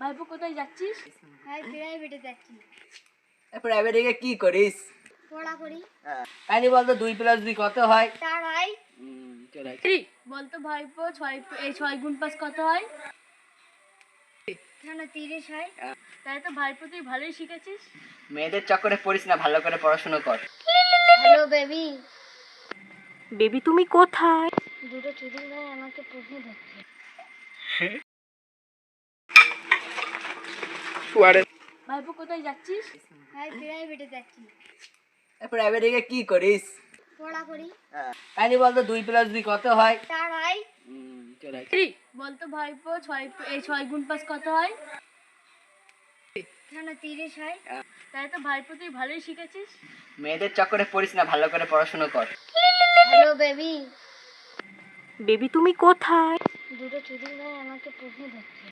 ভাইপো কোথায় যাচ্ছিস? ভাই প্রাইভেটে যাচ্ছি। প্রাইভেটে গিয়ে কি করিস? পড়া করি। তাইলে বলতো 2+2 কত হয়? 4 হয়। বলতো ভাইপো 6 গুণ 5 কত হয়? কেন 30 হয়। তাই তো ভাইপো তুই ভালোই শিখেছিস। মেয়েদের চক্করে পড়িস না, ভালো করে পড়াশোনা কর। Hello baby. বেবি তুমি কোথায়? দুটো চুদির ভাই আমাকে প্রশ্ন ধরছে। ভাইপো কোথায় যাচ্ছিস? ভাই প্রাইভেটে যাচ্ছি। প্রাইভেটে গিয়ে কি করিস? পড়া করি। তাইলে বলতো 2+2 কত হয়? 4 হয়। বলতো ভাইপো 6 গুণ 5 কত হয়? কেন 30 হয়। তাই তো ভাইপো তুই ভালোই শিখেছিস। মেয়েদের চক্করে পড়িস না, ভালো করে পড়াশোনা কর। Hello baby. বেবি তুমি কোথায়? দুটো চুদির ভাই আমাকে প্রশ্ন ধরছে।